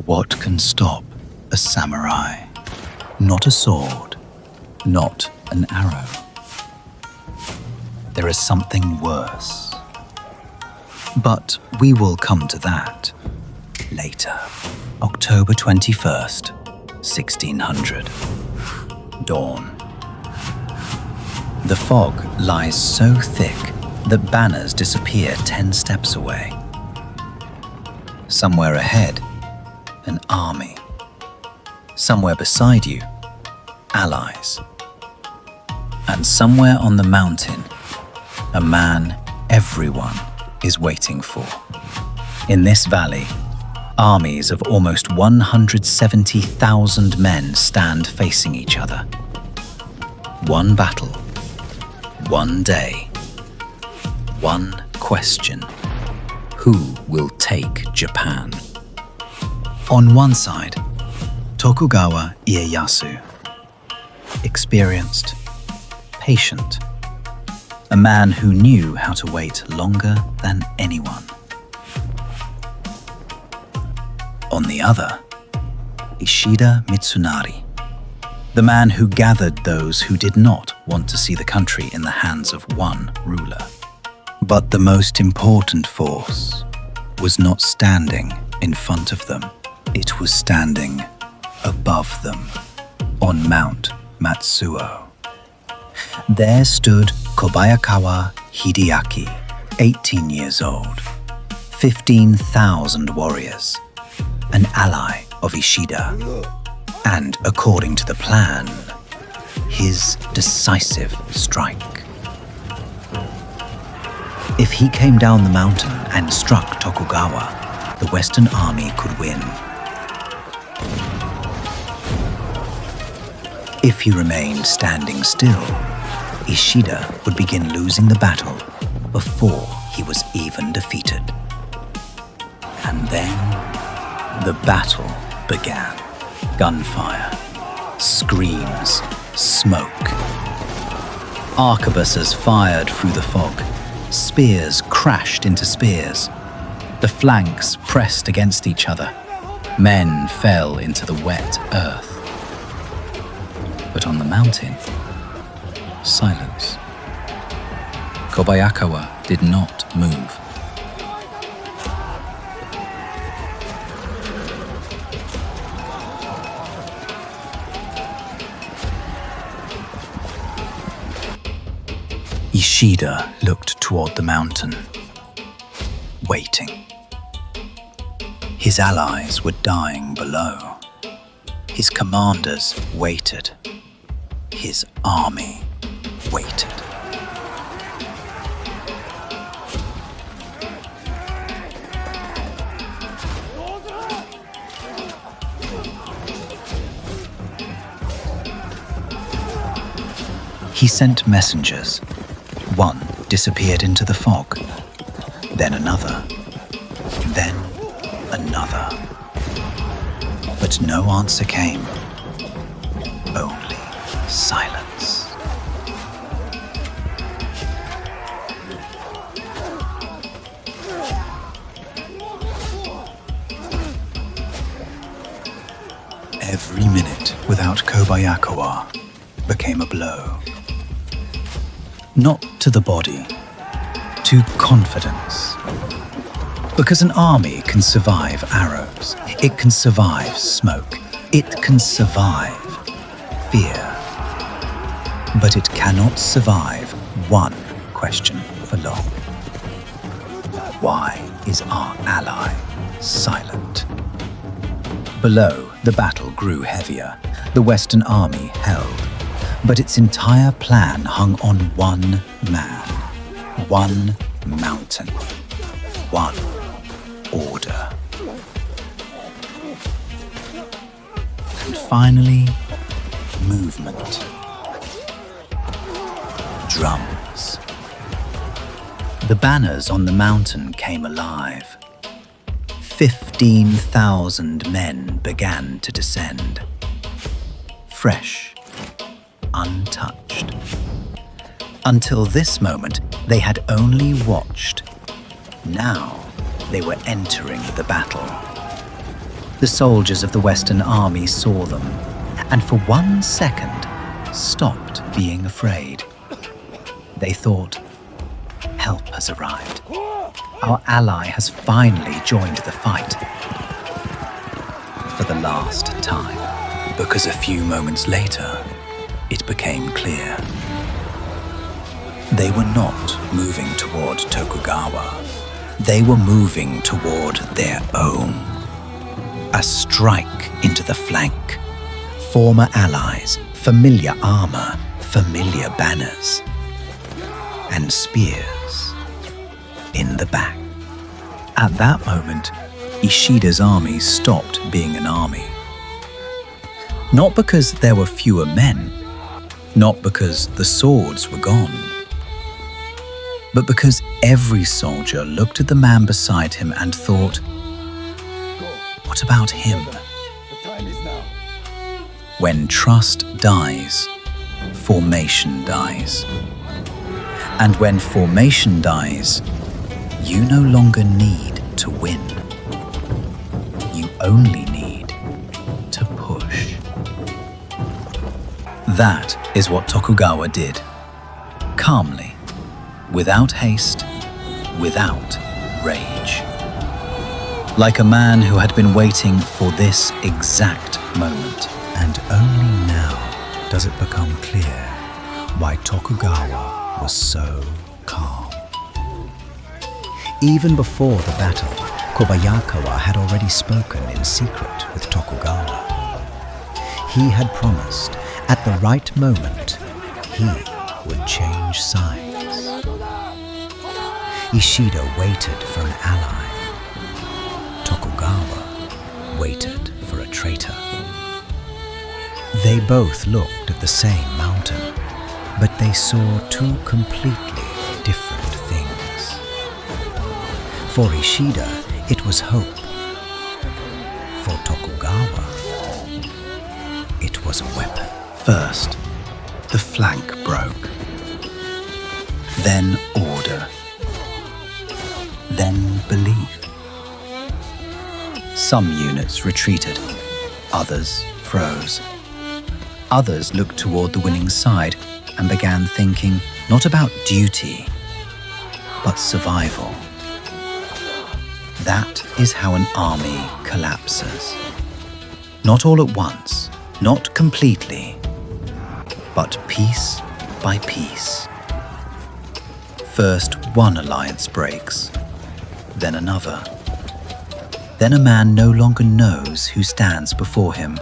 What can stop a samurai? Not a sword, not an arrow. There is something worse. But we will come to that later. October 21st, 1600. Dawn. The fog lies so thick that banners disappear 10 steps away. Somewhere ahead, an army. Somewhere beside you, allies. And somewhere on the mountain, a man everyone is waiting for. In this valley, armies of almost 170,000 men stand facing each other. One battle, one day, one question: who will take Japan? On one side, Tokugawa Ieyasu, experienced, patient, a man who knew how to wait longer than anyone. On the other, Ishida Mitsunari, the man who gathered those who did not want to see the country in the hands of one ruler. But the most important force was not standing in front of them. It was standing above them on Mount Matsuo. There stood Kobayakawa Hideaki, 18 years old, 15,000 warriors, an ally of Ishida, and according to the plan, his decisive strike. If he came down the mountain and struck Tokugawa, the Western army could win. If he remained standing still, Ishida would begin losing the battle before he was even defeated. And then the battle began. Gunfire, screams, smoke. Arquebuses fired through the fog. Spears crashed into spears. The flanks pressed against each other. Men fell into the wet earth. But on the mountain, silence. Kobayakawa did not move. Ishida looked toward the mountain, waiting. His allies were dying below. His commanders waited. His army waited. He sent messengers. One disappeared into the fog, then another, then another. But no answer came, only silence. Every minute without Kobayakawa became a blow. Not to the body, to confidence. Because an army can survive arrows, it can survive smoke, it can survive fear. But it cannot survive one question for long. Why is our ally silent? Below, the battle grew heavier. The Western army held. But its entire plan hung on one man, one mountain, one order. And finally, movement. Drums. The banners on the mountain came alive. 15,000 men began to descend. Fresh, untouched. Until this moment, they had only watched. Now, they were entering the battle. The soldiers of the Western Army saw them, and for 1 second stopped being afraid. They thought, help has arrived. Our ally has finally joined the fight. For the last time. Because a few moments later, it became clear. They were not moving toward Tokugawa. They were moving toward their own. A strike into the flank. Former allies, familiar armor, familiar banners, and spears in the back. At that moment, Ishida's army stopped being an army. Not because there were fewer men, not because the swords were gone, but because every soldier looked at the man beside him and thought, what about him? The time is now. When trust dies, formation dies. And when formation dies, you no longer need to win. You only need to push. That is what Tokugawa did. Calmly, without haste, without rage. Like a man who had been waiting for this exact moment. And only now does it become clear why Tokugawa was so calm. Even before the battle, Kobayakawa had already spoken in secret with Tokugawa. He had promised, at the right moment, he would change sides. Ishida waited for an ally. Tokugawa waited for a traitor. They both looked at the same mountain, but they saw two completely different things. For Ishida, it was hope. For Tokugawa, it was a weapon. First, the flank broke. Then order. Then belief. Some units retreated, others froze. Others looked toward the winning side and began thinking not about duty, but survival. That is how an army collapses. Not all at once, not completely, but piece by piece. First one alliance breaks, then another. Then a man no longer knows who stands before him,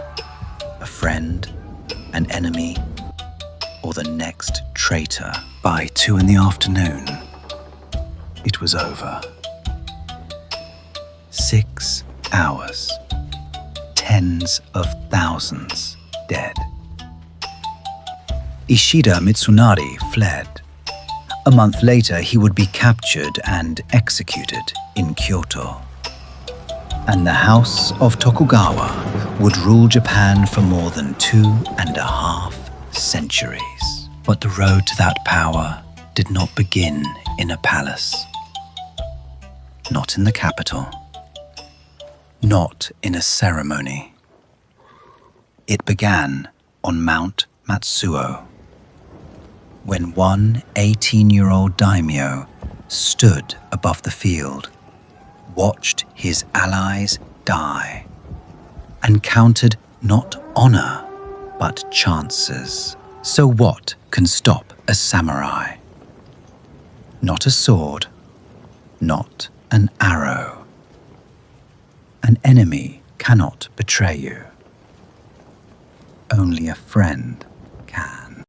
a friend, an enemy, or the next traitor. By 2 p.m, it was over. 6 hours, tens of thousands dead. Ishida Mitsunari fled. A month later, he would be captured and executed in Kyoto. And the house of Tokugawa would rule Japan for more than 2.5 centuries. But the road to that power did not begin in a palace. Not in the capital. Not in a ceremony. It began on Mount Matsuo, when one 18-year-old daimyo stood above the field, watched his allies die, and counted not honor, but chances. So what can stop a samurai? Not a sword, not an arrow. An enemy cannot betray you. Only a friend.